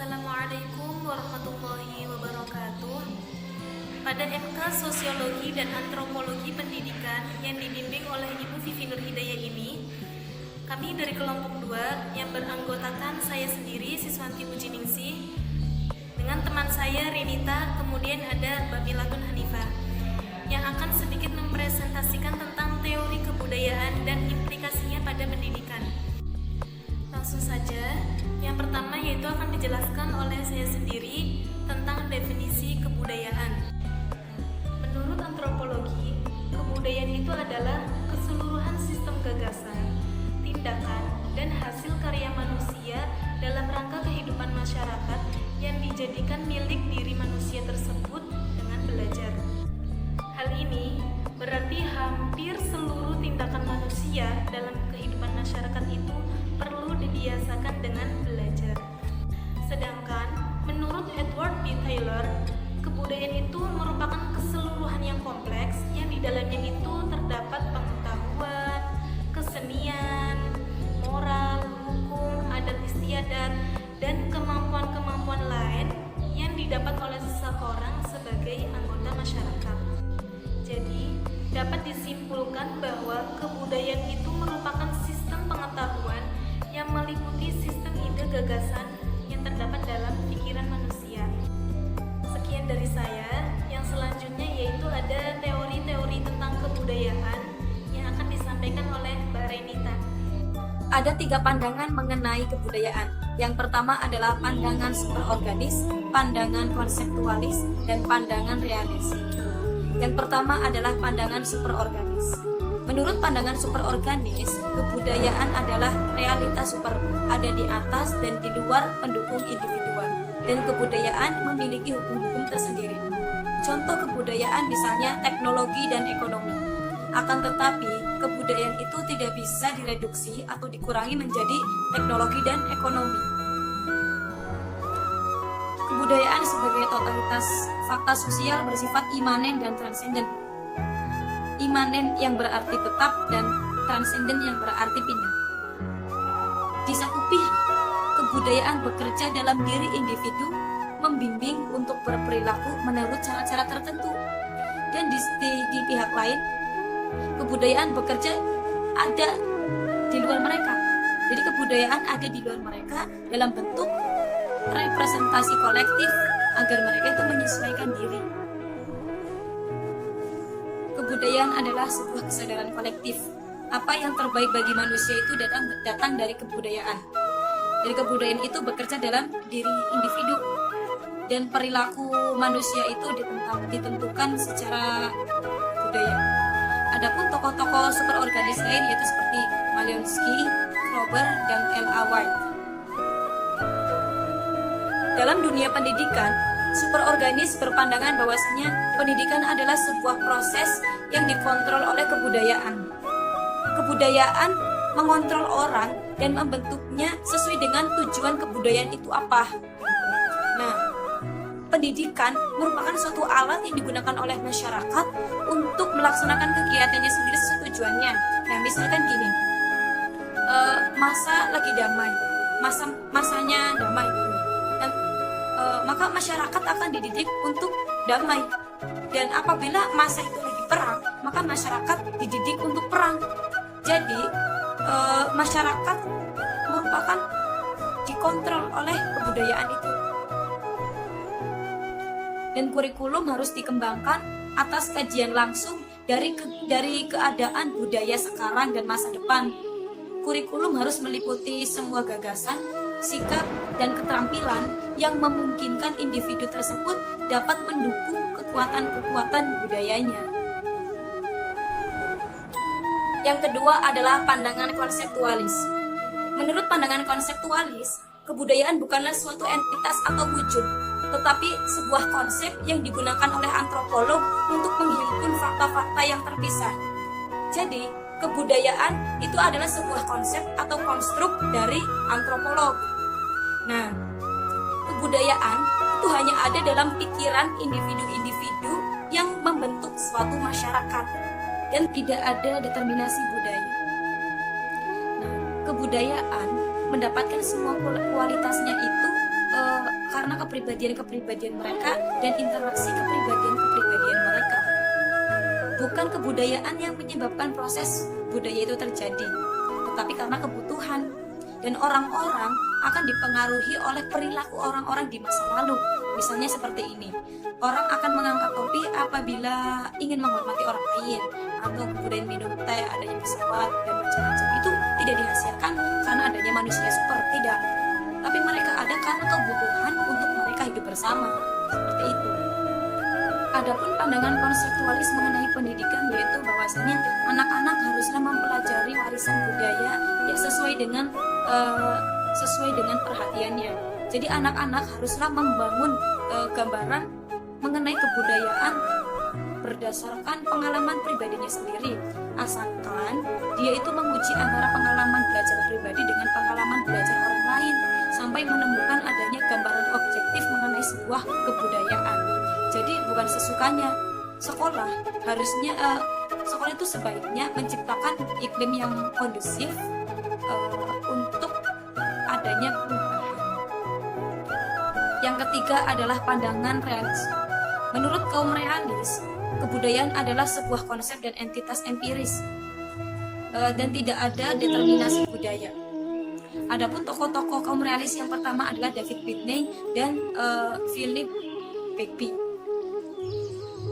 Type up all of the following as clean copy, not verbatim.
Assalamualaikum warahmatullahi wabarakatuh. Pada MK Sosiologi dan Antropologi Pendidikan yang dibimbing oleh Ibu Vivi Nur Hidayah ini, kami dari kelompok 2 yang beranggotakan saya sendiri, Siswanti Pujiningsih, dengan teman saya Renita, kemudian ada Mbak Milatun Hanifah, yang akan sedikit mempresentasikan tentang teori kebudayaan dan implikasinya pada pendidikan. Langsung saja, yang pertama yaitu akan dijelaskan oleh saya sendiri tentang definisi kebudayaan. Menurut antropologi, kebudayaan itu adalah keseluruhan sistem gagasan, tindakan, dan hasil karya manusia dalam rangka kehidupan masyarakat yang dijadikan milik diri manusia tersebut dengan belajar. Hal ini berarti hampir seluruh tindakan manusia dalam kehidupan masyarakat itu perlu dibiasakan dengan belajar. Sedangkan menurut Edward B. Taylor, kebudayaan itu merupakan keseluruhan yang kompleks yang di dalamnya itu terdapat pengetahuan, kesenian, moral, hukum, adat istiadat, dan kemampuan-kemampuan lain yang didapat oleh seseorang sebagai anggota masyarakat. Jadi, dapat disimpulkan bahwa kebudayaan itu merupakan sistem pengetahuan yang meliputi sistem ide gagasan yang terdapat dalam pikiran manusia. Sekian dari saya. Yang selanjutnya yaitu ada teori-teori tentang kebudayaan yang akan disampaikan oleh Mbak Renita. Ada 3 pandangan mengenai kebudayaan. Yang pertama adalah pandangan superorganis, pandangan konseptualis, dan pandangan realis. Yang pertama adalah pandangan superorganis. Menurut pandangan superorganis, kebudayaan adalah realitas super, ada di atas dan di luar pendukung individual, dan kebudayaan memiliki hukum-hukum tersendiri. Contoh kebudayaan misalnya teknologi dan ekonomi. Akan tetapi, kebudayaan itu tidak bisa direduksi atau dikurangi menjadi teknologi dan ekonomi. Kebudayaan sebagai totalitas fakta sosial bersifat imanen dan transenden. Imanen yang berarti tetap dan transenden yang berarti pindah. Di satu pihak, kebudayaan bekerja dalam diri individu, membimbing untuk berperilaku menurut cara-cara tertentu. Dan di pihak lain, kebudayaan bekerja ada di luar mereka. Jadi kebudayaan ada di luar mereka dalam bentuk representasi kolektif agar mereka itu menyesuaikan diri. Kebudayaan adalah sebuah kesadaran kolektif. Apa yang terbaik bagi manusia itu datang dari kebudayaan. Dari kebudayaan itu bekerja dalam diri individu, dan perilaku manusia itu ditentukan secara budaya. Adapun tokoh-tokoh superorganis lain yaitu seperti Malinowski, Frober, dan L.A. White. Dalam dunia pendidikan, superorganis berpandangan bahwasanya pendidikan adalah sebuah proses yang dikontrol oleh kebudayaan. Kebudayaan mengontrol orang dan membentuknya sesuai dengan tujuan kebudayaan itu apa. Nah, pendidikan merupakan suatu alat yang digunakan oleh masyarakat untuk melaksanakan kegiatannya sendiri sesuai tujuannya. Nah, misalkan gini, masa lagi damai, masanya damai. Maka masyarakat akan dididik untuk damai, dan apabila masa itu lagi perang, maka masyarakat dididik untuk perang. Jadi masyarakat merupakan dikontrol oleh kebudayaan itu, dan kurikulum harus dikembangkan atas kajian langsung dari keadaan budaya sekarang dan masa depan. Kurikulum harus meliputi semua gagasan, sikap, dan keterampilan yang memungkinkan individu tersebut dapat mendukung kekuatan-kekuatan budayanya. Yang kedua adalah pandangan konseptualis. Menurut pandangan konseptualis, kebudayaan bukanlah suatu entitas atau wujud, tetapi sebuah konsep yang digunakan oleh antropolog untuk menghimpun fakta-fakta yang terpisah. Jadi, kebudayaan itu adalah sebuah konsep atau konstruk dari antropolog. Nah, kebudayaan itu hanya ada dalam pikiran individu-individu yang membentuk suatu masyarakat, dan tidak ada determinasi budaya. Nah, kebudayaan mendapatkan semua kualitasnya itu karena kepribadian-kepribadian mereka dan interaksi kepribadian-kepribadian mereka. Bukan kebudayaan yang menyebabkan proses budaya itu terjadi, tetapi karena kebutuhan. Dan orang-orang akan dipengaruhi oleh perilaku orang-orang di masa lalu. Misalnya seperti ini, orang akan mengangkat topi apabila ingin menghormati orang lain, atau kemudian minum teh, adanya pesawat dan macam-macam. Itu tidak dihasilkan karena adanya manusia super, tidak, tapi mereka ada karena kebutuhan untuk mereka hidup bersama, seperti itu. Adapun pandangan konseptualis mengenai pendidikan yaitu bahwasanya anak-anak haruslah mempelajari warisan budaya yang sesuai dengan perhatiannya. Jadi anak-anak haruslah membangun gambaran mengenai kebudayaan berdasarkan pengalaman pribadinya sendiri, asalkan dia itu menguji antara pengalaman belajar pribadi dengan pengalaman belajar orang lain sampai menemukan adanya gambaran objektif mengenai sebuah kebudayaan. Jadi bukan sesukanya. Sekolah itu sebaiknya menciptakan iklim yang kondusif untuk adanya perubahan. Yang ketiga adalah pandangan realis. Menurut kaum realis, kebudayaan adalah sebuah konsep dan entitas empiris, dan tidak ada determinasi budaya. Adapun tokoh-tokoh kaum realis yang pertama adalah David Whitney dan Philip Begbie.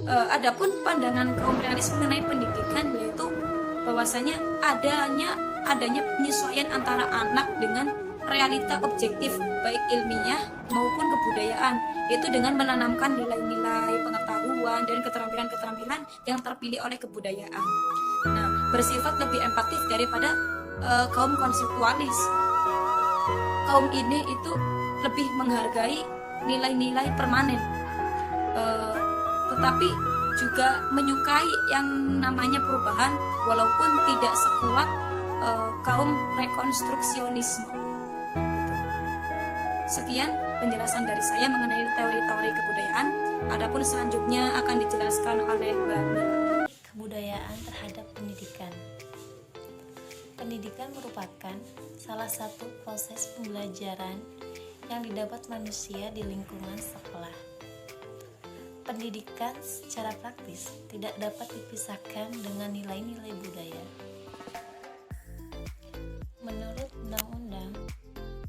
Adapun pandangan kaum realis mengenai pendidikan yaitu bahwasanya adanya penyesuaian antara anak dengan realita objektif baik ilmiah maupun kebudayaan, yaitu dengan menanamkan nilai-nilai pengetahuan dan keterampilan-keterampilan yang terpilih oleh kebudayaan. Nah, bersifat lebih empatif daripada kaum konseptualis. Kaum ini itu lebih menghargai nilai-nilai permanen, tetapi juga menyukai yang namanya perubahan walaupun tidak sekuat kaum rekonstruksionisme. Sekian penjelasan dari saya mengenai teori-teori kebudayaan. Adapun selanjutnya akan dijelaskan oleh Mbak Mira. Kebudayaan terhadap pendidikan. Pendidikan merupakan salah satu proses pembelajaran yang didapat manusia di lingkungan sekolah. Pendidikan secara praktis tidak dapat dipisahkan dengan nilai-nilai budaya. Menurut Undang-Undang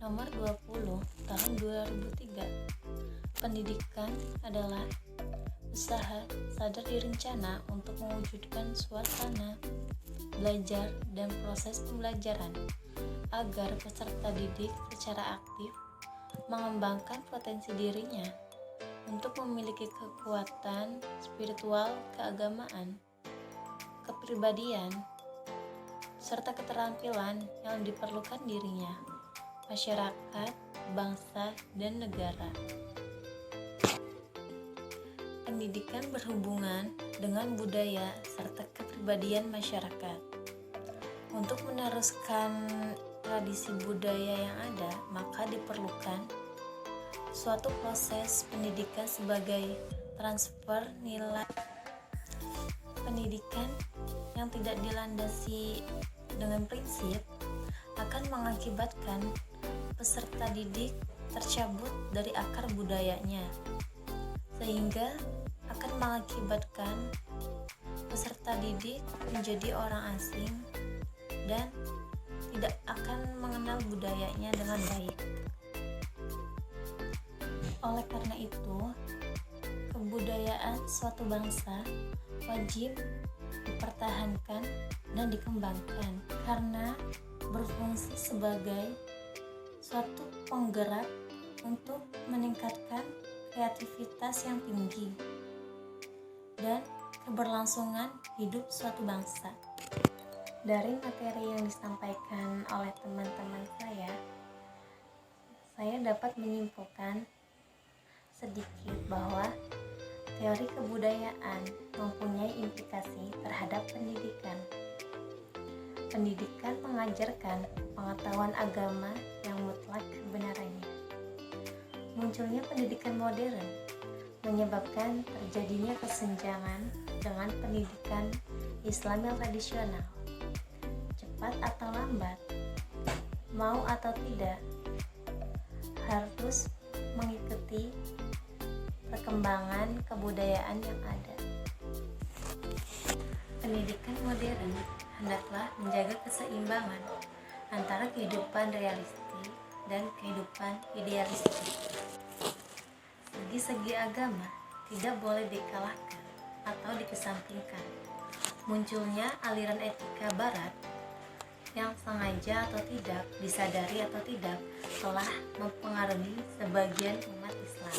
Nomor 20 Tahun 2003, pendidikan adalah usaha sadar direncana untuk mewujudkan suasana belajar dan proses pembelajaran agar peserta didik secara aktif mengembangkan potensi dirinya untuk memiliki kekuatan spiritual, keagamaan, kepribadian, serta keterampilan yang diperlukan dirinya, masyarakat, bangsa, dan negara. Pendidikan berhubungan dengan budaya serta kepribadian masyarakat. Untuk meneruskan tradisi budaya yang ada, maka diperlukan suatu proses pendidikan sebagai transfer nilai. Pendidikan yang tidak dilandasi dengan prinsip akan mengakibatkan peserta didik tercabut dari akar budayanya, sehingga akan mengakibatkan peserta didik menjadi orang asing dan tidak akan mengenal budayanya dengan baik. Oleh karena itu, kebudayaan suatu bangsa wajib dipertahankan dan dikembangkan karena berfungsi sebagai suatu penggerak untuk meningkatkan kreativitas yang tinggi dan keberlangsungan hidup suatu bangsa. Dari materi yang disampaikan oleh teman-teman saya dapat menyimpulkan sedikit bahwa teori kebudayaan mempunyai implikasi terhadap pendidikan. Pendidikan mengajarkan pengetahuan agama yang mutlak kebenarannya. Munculnya pendidikan modern menyebabkan terjadinya kesenjangan dengan pendidikan Islam yang tradisional. Cepat atau lambat, mau atau tidak, harus mengikuti perkembangan kebudayaan yang ada. Pendidikan modern hendaklah menjaga keseimbangan antara kehidupan realistik dan kehidupan idealistik. Segi-segi agama tidak boleh dikalahkan atau dikesampingkan. Munculnya aliran etika barat yang sengaja atau tidak, disadari atau tidak, telah mempengaruhi sebagian umat Islam.